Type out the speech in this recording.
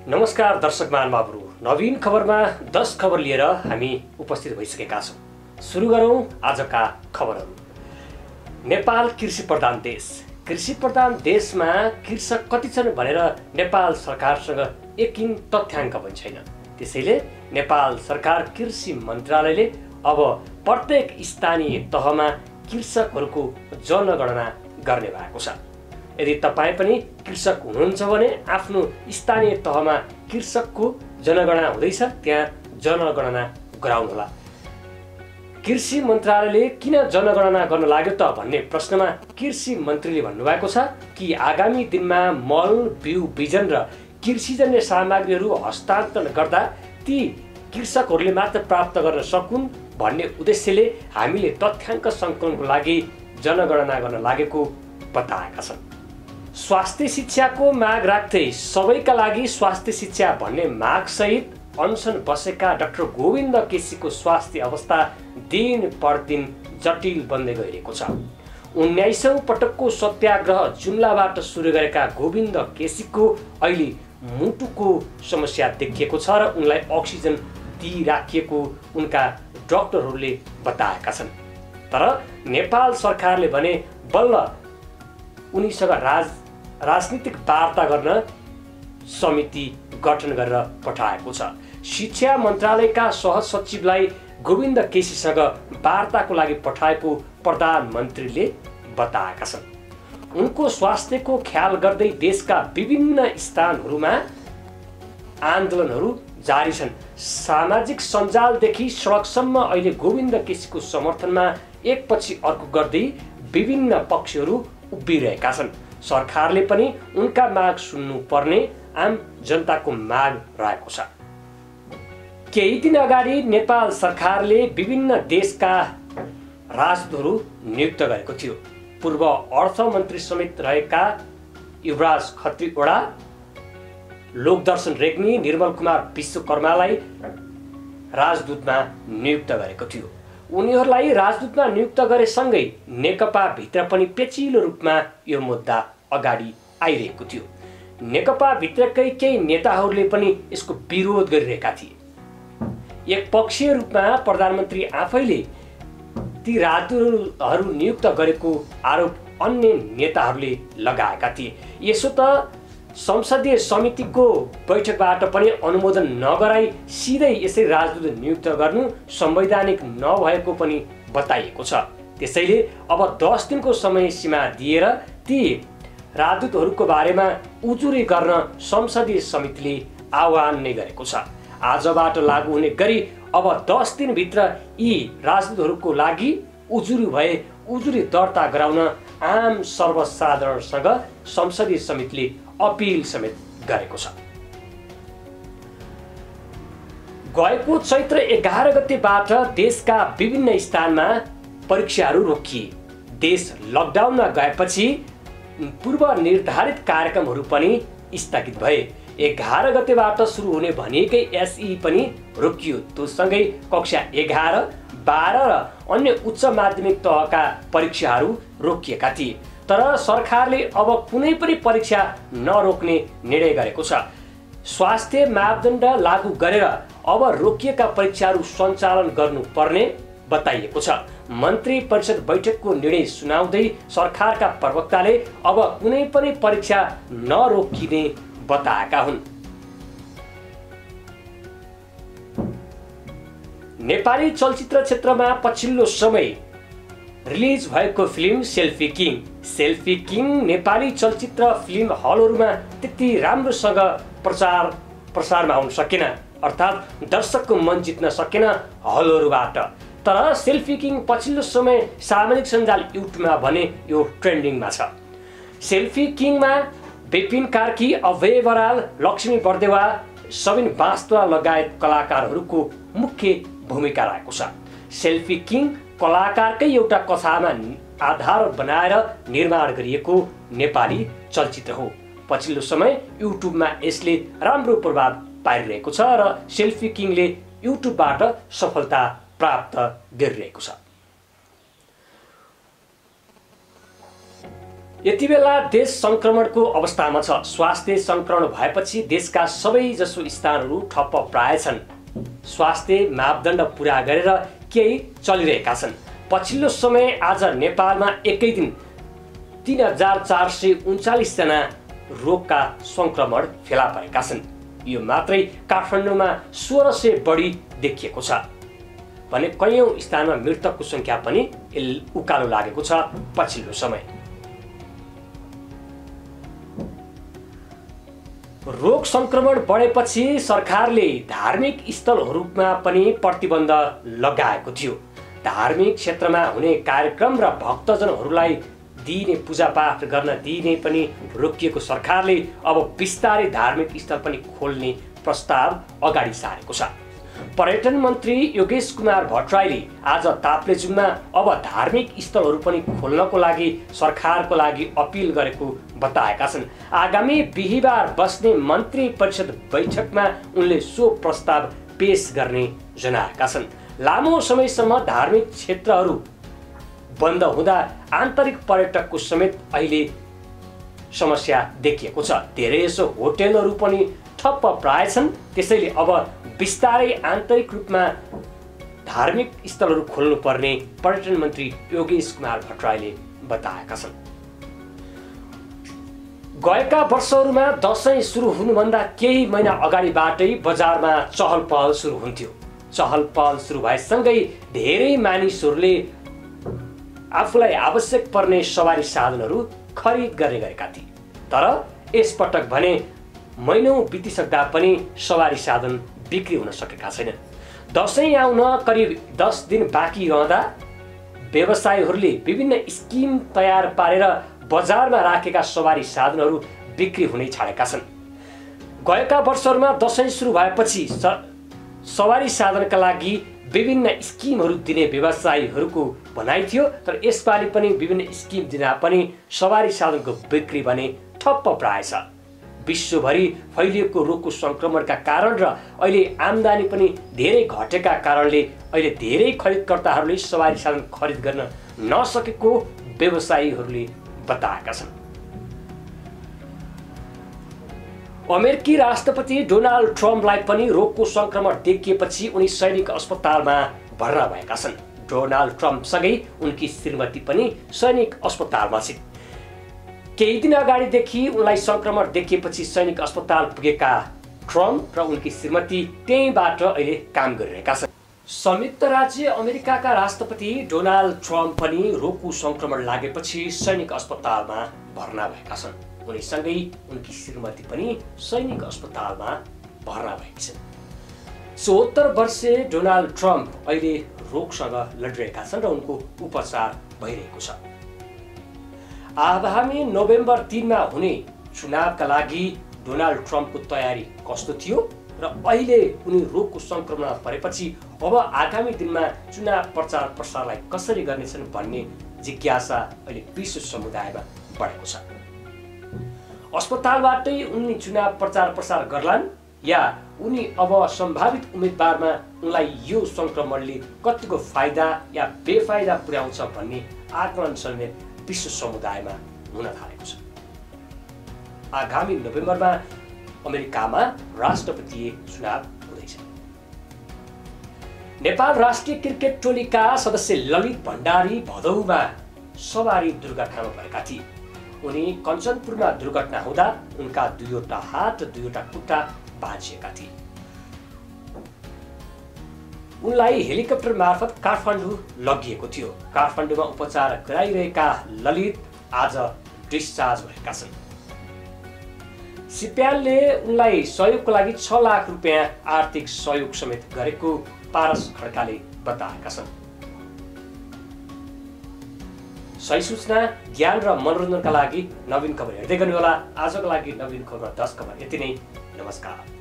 नमस्कार दर्शक महानुभावहरू, नवीन खबरमा 10 खबर लिएर हामी उपस्थित भइसकेका छौँ। सुरु गरौँ आजका खबरहरू। नेपाल कृषि प्रधान देश। कृषि प्रधान देशमा कृषक कति छन् भनेर नेपाल सरकारसँग एकिन तथ्याङ्क पनि छैन। त्यसैले नेपाल सरकार कृषि मन्त्रालयले अब प्रत्येक स्थानीय तहमा कृषकहरूको जनगणना गर्ने भएको छ। यदि तपाईँ पनि कृषक हुनुहुन्छ भने आफ्नो स्थानीय तहमा कृषकको जनगणना हुँदैछ, त्यहाँ जनगणना गराउनुहोला। कृषि मन्त्रालयले किन जनगणना गर्न लाग्यो त भन्ने प्रश्नमा कृषि मन्त्रीले भन्नुभएको छ कि आगामी दिनमा मल, बिउ, बिजन र कृषिजन्य सामग्रीहरू हस्तान्तरण गर्दा ती कृषकहरूले मात्र प्राप्त गर्न सकुन् भन्ने उद्देश्यले हामीले तथ्याङ्क सङ्कलनको लागि जनगणना गर्न लागेको बताएका छन्। स्वास्थ्य शिक्षाको माग राख्दै सबैका लागि स्वास्थ्य शिक्षा भन्ने मागसहित अनसन बसेका डाक्टर गोविन्द केसीको स्वास्थ्य अवस्था दिन प्रतिदिन जटिल बन्दै गइरहेको छ। 19औं पटकको सत्याग्रह जुम्लाबाट सुरु गरेका गोविन्द केसीको अहिले मुटुको समस्या देखिएको छ र उनलाई अक्सिजन दिइराखिएको उनका डाक्टरहरूले बताएका छन्। तर नेपाल सरकारले भने बल्ल उनीसँग राजनीतिक वार्ता गर्न समिति गठन गरेर पठाएको छ। शिक्षा मन्त्रालयका सहसचिवलाई गोविन्द केसीसँग वार्ताको लागि पठाएको प्रधानमन्त्रीले बताएका छन्। उनको स्वास्थ्यको ख्याल गर्दै देशका विभिन्न स्थानहरूमा आन्दोलनहरू जारी छन्। सामाजिक सञ्जालदेखि सडकसम्म अहिले गोविन्द केसीको समर्थनमा एकपछि अर्को गर्दै विभिन्न पक्षहरू उभिरहेका छन्। सरकारले पनि उनका माग सुन्नुपर्ने आम जनताको माग रहेको छ। केही दिन अगाडि नेपाल सरकारले विभिन्न देशका राजदूतहरू नियुक्त गरेको थियो। पूर्व अर्थमन्त्री समेत रहेका युवराज खत्रीवडा, लोकदर्शन रेग्मी, निर्मल कुमार विश्वकर्मालाई राजदूतमा नियुक्त गरेको थियो। उनीहरूलाई राजदूतमा नियुक्त गरेसँगै नेकपा भित्र पनि पेचिलो रूपमा यो मुद्दा अगाडि आइरहेको थियो। नेकपा भित्रकै केही नेताहरूले पनि यसको विरोध गरिरहेका थिए। एकपक्षीय रूपमा प्रधानमन्त्री आफैले ती राजदूतहरू नियुक्त गरेको आरोप अन्य नेताहरूले लगाएका थिए। यसो त संसदीय समितिको बैठकबाट पनि अनुमोदन नगराई सिधै यसै राजदूत नियुक्त गर्नु संवैधानिक नभएको पनि बताइएको छ। त्यसैले अब 10 दिनको समय सीमा दिएर ती राजदूतहरूको बारेमा उजुरी गर्न संसदीय समितिले आह्वान नै गरेको छ। आजबाट लागू हुने गरी अब 10 दिनभित्र यी राजदूतहरूको लागि उजुरी भए उजुरी दर्ता गराउन आम सर्वसाधारणसँग संसदीय समितिले अपिल समेत गरेको छ। गएको चैत्र 11 गतेबाट देशका विभिन्न स्थानमा परीक्षाहरू रोकिए। देश लकडाउनमा गएपछि पूर्व निर्धारित कार्यक्रमहरू पनि स्थगित भए। 11 गतेबाट सुरु हुने भनिएकै एसई पनि रोकियो। त्यससँगै कक्षा 11, 12 र अन्य उच्च माध्यमिक तहका परीक्षाहरू रोकिएका थिए। तर सरकारले अब कुनै पनि परीक्षा नरोक्ने निर्णय गरेको छ। स्वास्थ्य मापदण्ड लागू गरेर अब रोकिएका परीक्षाहरू सञ्चालन गर्नुपर्ने बताइएको छ। मन्त्री परिषद बैठकको निर्णय सुनाउँदै सरकारका प्रवक्ताले अब कुनै पनि परीक्षा नरोकिने बताएका हुन्। नेपाली चलचित्र क्षेत्रमा पछिल्लो समय रिलिज भएको film selfie king. Selfie king Nepali चलचित्र फिल्म हलहरूमा त्यति राम्रोसँग प्रसारमा आउन सकेन, अर्थात् दर्शकको मन जित्न सकेन हलहरूबाट। तर सेल्फी किङ पछिल्लो समय सामाजिक सञ्जाल युट्युबमा भने यो ट्रेन्डिङमा छ। सेल्फी किङमा विपिन कार्की, अभय बराल, लक्ष्मी बर्देवा, सबिन बास्तवा लगायत कलाकारहरूको मुख्य भूमिका रहेको छ। सेल्फी किङ कलाकारकै एउटा कथामा आधार बनाएर निर्माण गरिएको नेपाली चलचित्र हो। पछिल्लो समय युट्युबमा यसले राम्रो प्रभाव पारिरहेको छ र सेल्फी किङले युट्युबबाट सफलता प्राप्त गरिरहेको छ। यति बेला देश संक्रमणको अवस्थामा छ। स्वास्थ्य संक्रमण भएपछि देशका सबैजसो स्थानहरू ठप्प प्राय छन्। स्वास्थ्य मापदण्ड पूरा गरेर केही चलिरहेका छन्। पछिल्लो समय आज नेपालमा एकै दिन 3439 जना रोगका संक्रमण फेला परेका छन्। यो मात्रै काठमाडौँमा 1600 बढी देखिएको छ भने कैयौं स्थानमा मृतकको संख्या पनि उकालो लागेको छ। पछिल्लो समय रोग संक्रमण बढेपछि सरकारले धार्मिक स्थलहरूमा पनि प्रतिबन्ध लगाएको थियो। धार्मिक क्षेत्रमा हुने कार्यक्रम र भक्तजनहरूलाई दिइने पूजापाठ गर्न दिइने पनि रोकिएको सरकारले अब बिस्तारै धार्मिक स्थल पनि खोल्ने प्रस्ताव अगाडि सारेको छ। पर्यटन मन्त्री योगेश कुमार भट्टराईले आज ताप्लेजुङमा अब धार्मिक स्थलहरू पनि खोल्नको लागि सरकारको लागि अपिल गरेको बताएका छन्। आगामी बिहिबार बस्ने मन्त्री परिषद बैठकमा उनले सो प्रस्ताव पेश गर्ने जनाएका छन्। लामो समयसम्म धार्मिक क्षेत्रहरू बन्द हुँदा आन्तरिक पर्यटकको समेत अहिले समस्या देखिएको छ। धेरैजसो होटेलहरू पनि ठप्प प्राय छन्। त्यसैले अब बिस्तारै आन्तरिक रूपमा धार्मिक स्थलहरू खोल्नुपर्ने पर्यटन मन्त्री योगेश कुमार भट्टराईले बताएका छन्। गएका वर्षहरूमा दशैं सुरु हुनुभन्दा केही महिना अगाडिबाटै बजारमा चहल पहल सुरु हुन्थ्यो। चहल पहल सुरु भएसँगै धेरै मानिसहरूले आफूलाई आवश्यक पर्ने सवारी साधनहरू खरिद गर्ने गरेका थिए। तर यसपटक भने महिनौं बितिसक्दा पनि सवारी साधन बिक्री हुन सकेका छैनन्। दशैं आउन करिब 10 दिन बाँकी रहँदा व्यवसायीहरूले विभिन्न स्किम तयार पारेर बजारमा राखेका सवारी साधनहरू बिक्री हुनै छाडेका छन्। गएका वर्षहरूमा दशैं सुरु भएपछि सवारी साधनका लागि विभिन्न स्किमहरू दिने व्यवसायीहरूको भनाइ थियो। तर यसपालि पनि विभिन्न स्किम दिँदा पनि सवारी साधनको बिक्री भने ठप्प प्राय छ। विश्वभरि फैलिएको रोगको संक्रमणका कारण र अहिले आम्दानी पनि धेरै घटेका कारणले अहिले धेरै खरिदकर्ताहरूले सवारी साधन खरिद गर्न नसकेको व्यवसायीहरूले बताएका छन्। अमेरिकी राष्ट्रपति डोनाल्ड ट्रम्पलाई पनि रोगको संक्रमण देखिएपछि उनी सैनिक अस्पतालमा भर्ना भएका छन्। डोनाल्ड ट्रम्पसँगै उनकी श्रीमती पनि सैनिक अस्पतालमा छिन्। केही दिन अगाडिदेखि उनलाई संक्रमण देखिएपछि सैनिक अस्पताल पुगेका ट्रम्प र उनकी श्रीमती त्यहीँबाट अहिले काम गरिरहेका छन्। संयुक्त राज्य अमेरिकाका राष्ट्रपति डोनाल्ड ट्रम्प पनि रोगको संक्रमण लागेपछि सैनिक अस्पतालमा भर्ना भएका छन्। उनीसँगै उनकी श्रीमती पनि सैनिक अस्पतालमा भर्ना भएकी छिन्। 74 वर्षीय डोनाल्ड ट्रम्प अहिले रोगसँग लडिरहेका छन् र उनको उपचार भइरहेको छ। आगामी नोभेम्बर 3 हुने चुनावका लागि डोनाल्ड ट्रम्पको तयारी कस्तो थियो र अहिले उनी रोगको संक्रमण परेपछि अब आगामी दिनमा चुनाव प्रचार प्रसारलाई कसरी गर्नेछन् भन्ने जिज्ञासा अहिले विश्व समुदायमा बढेको छ। अस्पतालबाटै उनी चुनाव प्रचार प्रसार गर्लान् या उनी अब सम्भावित उम्मेदवारमा उनलाई यो संक्रमणले कतिको फाइदा या बेफाइदा पुर्याउँछ भन्ने आकलन समेत विश्व समुदायमा हुन थालेको छ। आगामी नोभेम्बरमा अमेरिकामा राष्ट्रपतीय चुनाव हुँदैछ। नेपाल राष्ट्रिय क्रिकेट टोलीका सदस्य ललित भण्डारी भदौमा सवारी दुर्घटनामा परेका थिए। उनी कञ्चनपुरमा दुर्घटना हुँदा उनका 2वटा हात र 2वटा खुट्टा भाँचिएका थिए। उनलाई हेलिकप्टर मार्फत काठमाडौँ लगिएको थियो। काठमाडौँमा उपचार गराइरहेका ललित आज डिस्चार्ज भएका छन्। सिपिएलले उनलाई सहयोगको लागि 6 लाख रुपियाँ आर्थिक सहयोग समेत गरेको पारस खड्काले बताएका छन्। सही सूचना, ज्ञान र मनोरञ्जनका लागि नवीन खबर हेर्दै गर्नुहोला। आजको लागि नवीन खबरमा 10 खबर यति नै। नमस्कार।